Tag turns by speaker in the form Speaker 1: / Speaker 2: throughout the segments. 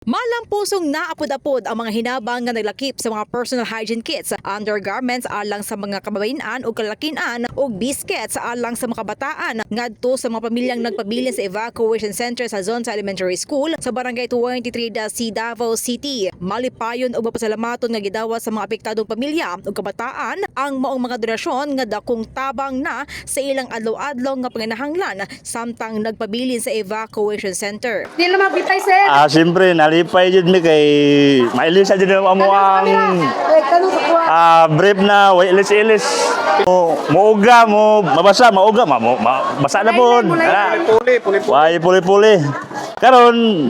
Speaker 1: Malang pusong naapod-apod ang mga hinabang nga naglakip sa mga personal hygiene kits, undergarments alang sa mga kababayan o kalakinan o biscuits alang sa mga kabataan ngadto sa mga pamilyang nagpabilin sa evacuation center sa Zonta Elementary School sa Barangay 23 si Davao City. Malipayon og mapasalamaton nga gidawat sa mga apektadong pamilya o kabataan ang maong mga donasyon nga dakong tabang na sa ilang adlaw-adlaw nga panginahanglan samtang nagpabilin sa evacuation center.
Speaker 2: Di na magbitay, sir.
Speaker 3: Siyempre, nalipay jud mi kay mailisa jud amo ang brief na way ilis-ilis. Muuga mo, mabasa, mauga, basa na po. Puli-puli. Karon,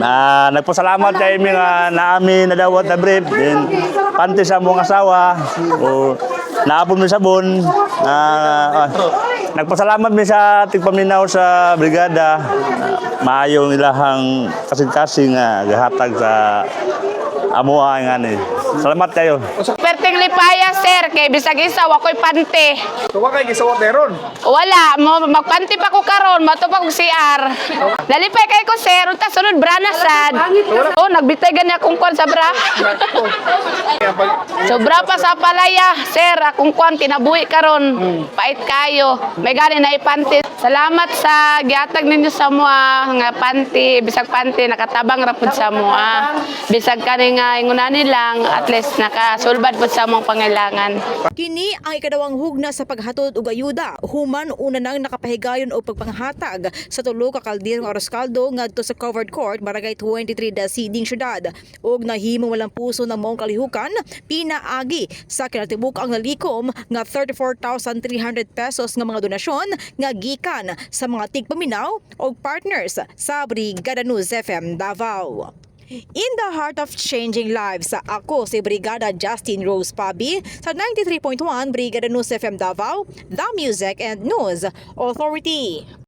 Speaker 3: nagpasalamat kay mi nga naami nadawat na brief. Then, panty sa mong asawa. O, naapon mi sabon. Nagpasalamat mi sa tigpaminaw sa brigada. Maayo nilahang kasing-kasing gahatag sa amoa nga ni. Salamat kayo.
Speaker 2: Perting lipaya, sir, kay bisag isa wakoy pante.
Speaker 4: Tuwa kay gisawat deron.
Speaker 2: Wala mo magpanti pa ko karon, mato pa ko CR. Nalipay kay ko, sir, unta sunod brana sad. Oh, nagbitay gani akong kwan sa bra. Sobra pa sa palaya, sir, akong kwan kinabuhi karon. Pait kayo. May gani na ipanti. Salamat sa gihatag ninyo sa mga nga panty, bisag panty nakatabang ra pud sa mua. Bisag kani nga ingunani lang, at least nakasulbad po sa among pangailangan.
Speaker 1: Kini ang ikadawang hugna sa paghatod og ayuda human una nang nakapahigayon og pagpanghatag sa tulo ka kalderong arroz caldo ngadto sa covered court Barangay 23 Siding Syudad og nahimong walang puso ng maong kalihukan pinaagi sa kinatibuk-ang nalikom nga 34,300 pesos nga mga donasyon nga gikan sa mga tigpaminaw og partners sa Brigada News FM Davao. In the heart of changing lives, ako si Brigada Justin Rose Pabi sa 93.1 Brigada News FM Davao, The Music and News Authority.